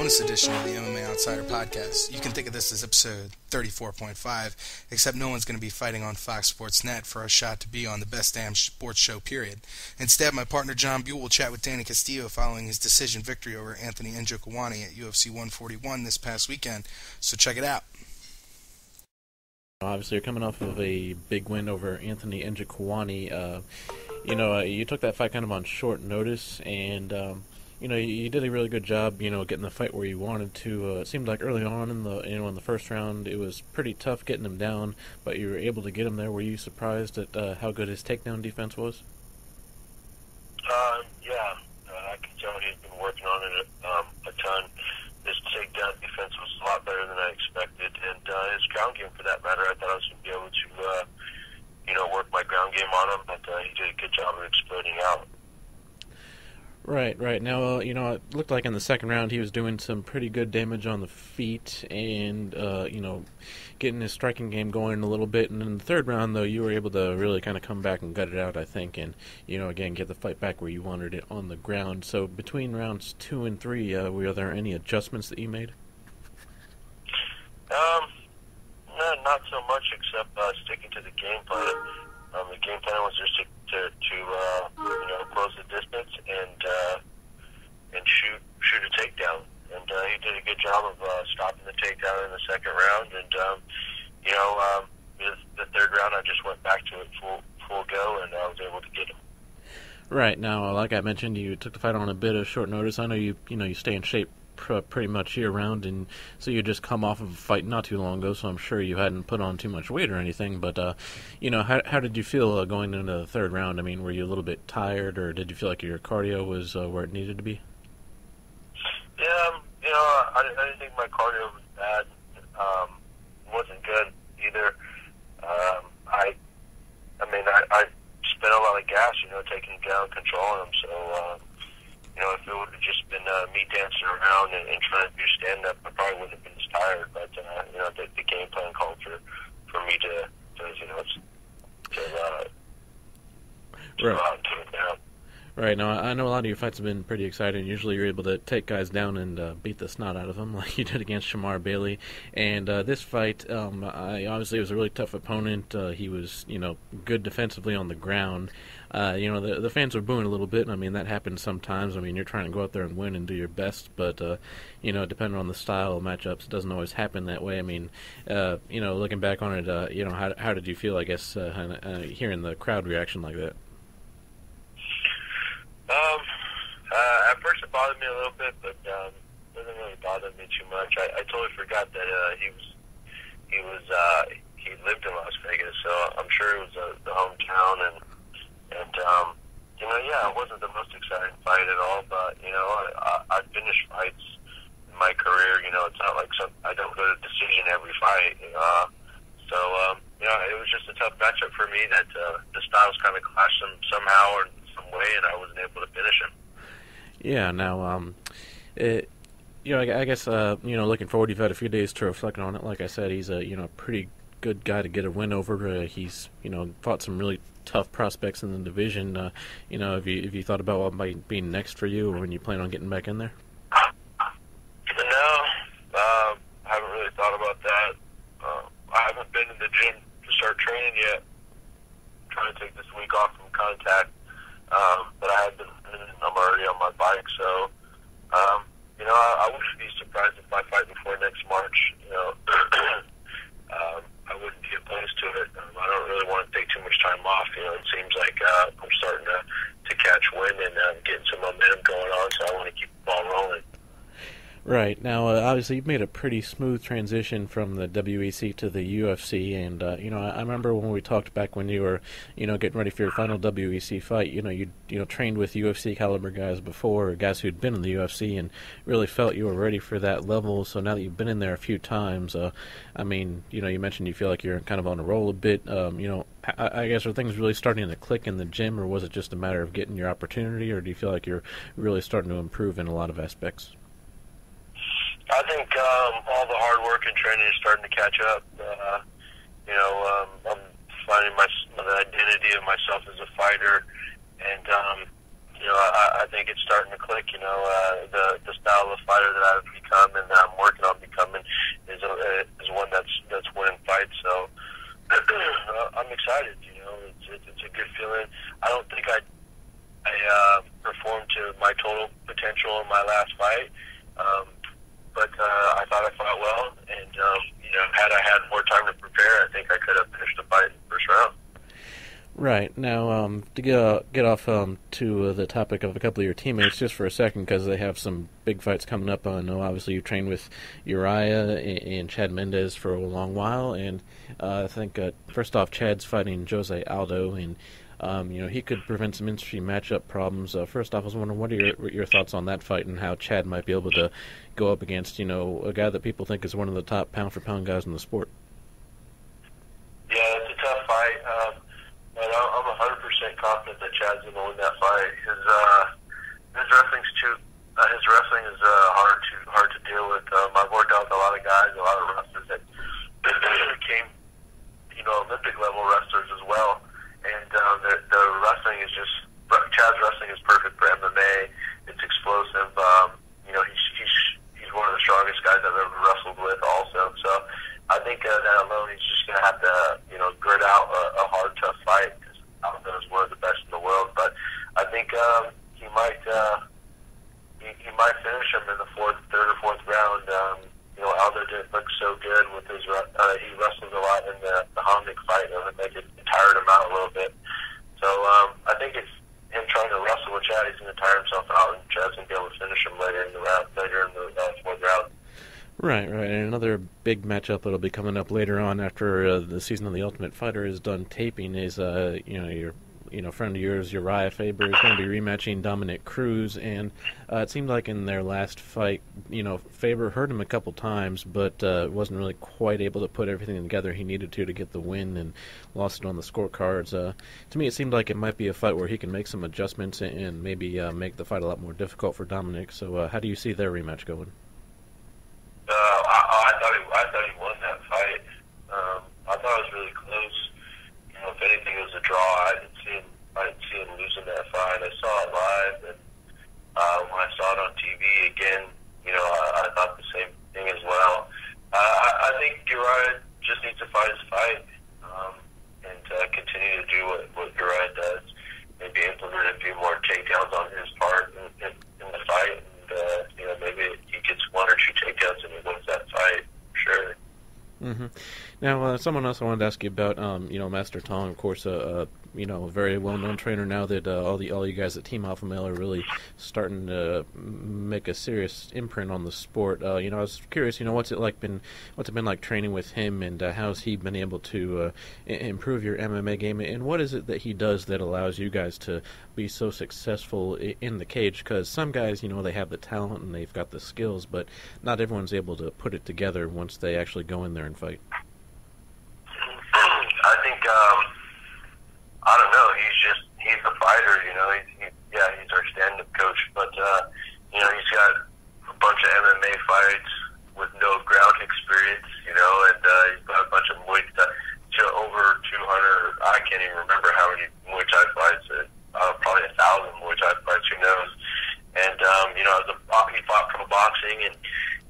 bonus edition of the MMA Outsider podcast. You can think of this as episode 34.5, except no one's going to be fighting on Fox Sports Net for a shot to be on the best damn sports show, period. Instead, my partner John Buhl will chat with Danny Castillo following his decision victory over Anthony Njokuani at UFC 141 this past weekend. So check it out. Obviously, you're coming off of a big win over Anthony Njokuani. You took that fight kind of on short notice, and you did a really good job, getting the fight where you wanted to. It seemed like early on in the first round, it was pretty tough getting him down, but you were able to get him there. Were you surprised at how good his takedown defense was? I can tell he's been working on it a ton. His takedown defense was a lot better than I expected, and his ground game, for that matter, I thought I was going to be able to, work my ground game on him, but he did a good job of exploding out. Right. Now, it looked like in the second round he was doing some pretty good damage on the feet and, getting his striking game going a little bit. And in the third round, though, you were able to really kind of come back and gut it out, I think, and, again, get the fight back where you wanted it on the ground. So between rounds 2 and 3, were there any adjustments that you made? Not so much, except sticking to the game plan. The game plan was just to close the distance and shoot a takedown. And he did a good job of stopping the takedown in the second round. And the third round, I just went back to it full go, and I was able to get him. Right. Now, like I mentioned, you took the fight on a bit of short notice. I know you stay in shape pretty much year-round, and so you just come off of a fight not too long ago, so I'm sure you hadn't put on too much weight or anything, but, how did you feel going into the third round? I mean, were you a little bit tired, or did you feel like your cardio was where it needed to be? Yeah, I didn't think my cardio was bad. Wasn't good either. I spent a lot of gas, taking down, controlling them, so, if it would have just been me dancing around and trying to do stand-up, I probably wouldn't have been as tired. But, the game plan called for me to go out and take it down. Right. Now, I know a lot of your fights have been pretty exciting. Usually you're able to take guys down and beat the snot out of them, like you did against Shamar Bailey. And this fight, obviously it was a really tough opponent. He was, good defensively on the ground. The fans were booing a little bit, and I mean, that happens sometimes. I mean, you're trying to go out there and win and do your best, but, depending on the style of matchups, it doesn't always happen that way. I mean, looking back on it, how did you feel, I guess, hearing the crowd reaction like that? At first it bothered me a little bit, but it doesn't really bother me too much. I totally forgot that he lived in Las Vegas, so I'm sure it was the hometown, and it wasn't the most exciting fight at all, but I finished fights in my career. It's not like I don't go to decision every fight, so it was just a tough matchup for me that the styles kind of clashed somehow or some way, and I wasn't able to finish him. Yeah. Now, I guess looking forward, you've had a few days to reflect on it. Like I said, he's a pretty good guy to get a win over. He's fought some really tough prospects in the division. Have you thought about what might be next for you, or when you plan on getting back in there? No, I haven't really thought about that. I haven't been in the gym to start training yet. I'm trying to take this week off from contact, but I have been. I'm already on my bike, so I wouldn't be surprised if I fight before next March. I wouldn't be opposed to it. I don't really want to take too much time off. It seems like I'm starting to catch wind and getting some momentum going on, so I want to keep the ball rolling. Right. Now, obviously, you've made a pretty smooth transition from the WEC to the UFC, and, I remember when we talked back when you were, getting ready for your final WEC fight, you trained with UFC caliber guys before, guys who'd been in the UFC, and really felt you were ready for that level. So now that you've been in there a few times, you mentioned you feel like you're kind of on a roll a bit. I guess, are things really starting to click in the gym, or was it just a matter of getting your opportunity, or do you feel like you're really starting to improve in a lot of aspects? I think all the hard work and training is starting to catch up. I'm finding the identity of myself as a fighter, and I think it's starting to click. The style of fighter that I've become and that I'm working on becoming is one that's winning fights. So I'm excited. It's a good feeling. I don't think I performed to my total potential in my last fight, but I thought I fought well. And had I had more time to prepare, I think I could have finished the fight in the first round. Right. Now, to get off to the topic of a couple of your teammates just for a second, because they have some big fights coming up. I know, obviously, you trained with Uriah and Chad Mendez for a long while, and I think, first off, Chad's fighting Jose Aldo, and, he could prevent some interesting matchup problems. First off, I was wondering, what are your thoughts on that fight and how Chad might be able to go up against, a guy that people think is one of the top pound-for-pound guys in the sport? Yeah, it's a tough fight. And I'm 100% confident that Chad's going to win that fight. His wrestling's too. His wrestling is hard to deal with. I've worked out with a lot of guys, a lot of wrestlers that became, Olympic level wrestlers as well. And the wrestling is just Chad's wrestling is perfect for MMA. It's explosive. He's one of the strongest guys I've ever wrestled with, also. So I think that alone, he's just going to have to, grit out a hard, tough fight, because Aldo is one of the best in the world. But I think he might finish him in the third or fourth round. Aldo didn't look so good with his. He wrestled a lot in the Homnick fight, and it tired him out a little bit. So I think it's him trying to wrestle with Chad. He's going to tire himself out, and Chad's going to be able to finish him later in the fourth round. Right. And another big matchup that'll be coming up later on after the season of The Ultimate Fighter is done taping is, your friend of yours, Uriah Faber, is going to be rematching Dominic Cruz, and it seemed like in their last fight, Faber hurt him a couple times, but wasn't really quite able to put everything together he needed to get the win, and lost it on the scorecards. To me, it seemed like it might be a fight where he can make some adjustments and maybe make the fight a lot more difficult for Dominic. So how do you see their rematch going? I thought he won that fight. I thought it was really close. If anything, it was a draw. I didn't see him losing that fight. I saw it live, and when I saw it on TV again, I thought the same thing as well. I think Uriah just needs to fight his fight, and continue to do what Uriah does. Maybe implement a few more takedowns on his part in the fight, and maybe he gets one or two takedowns and he wins that fight. Sure. Mm-hmm. Now, someone else I wanted to ask you about, Master Tong, of course, a very well-known trainer now that all you guys at Team Alpha Male are really starting to make a serious imprint on the sport. I was curious, what's it been like training with him, and how's he been able to improve your MMA game, and what is it that he does that allows you guys to be so successful in the cage? Because some guys, they have the talent and they've got the skills, but not everyone's able to put it together once they actually go in there and fight. I think, I don't know, he's a fighter, he's our stand-up coach, but, he's got a bunch of MMA fights with no ground experience, and he's got a bunch of Muay Thai, over 200, I can't even remember how many Muay Thai fights, probably 1,000 Muay Thai fights, who knows, and, he fought pro boxing, and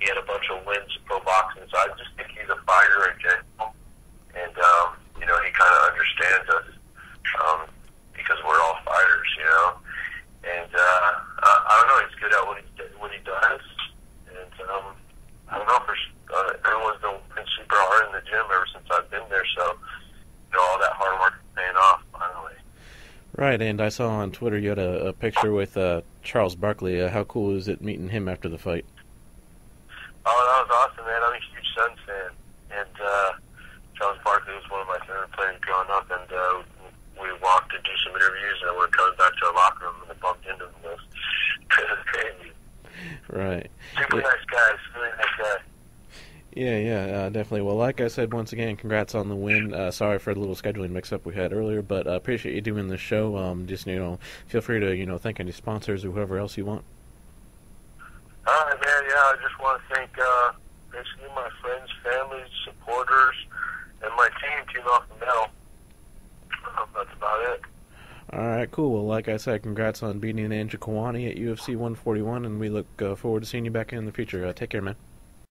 he had a bunch of wins in pro boxing, so I just think he's a fighter in general, and, he kind of understands us, because we're all fighters, and, I don't know, he's good at what he does, and, I don't know, everyone's been super hard in the gym ever since I've been there, so, all that hard work is paying off, finally. Right, and I saw on Twitter you had a picture with Charles Barkley. How cool is it meeting him after the fight? Oh, that was awesome, man. I'm a huge Suns fan, and Charles Barkley was one of my favorite players growing up, and we walked to do some interviews, and we're coming back to our locker room, and I bumped into him. It was crazy. Right. Super nice guy. Really nice guy. Yeah, definitely. Well, like I said, once again, congrats on the win. Sorry for the little scheduling mix-up we had earlier, but appreciate you doing the show. Just, feel free to, thank any sponsors or whoever else you want. All right, man. Yeah, I just want to thank basically my friends, families, supporters, and my team Alpha Male. That's about it. All right, cool. Well, like I said, congrats on beating Njokuani at UFC 141, and we look forward to seeing you back in the future. Take care, man.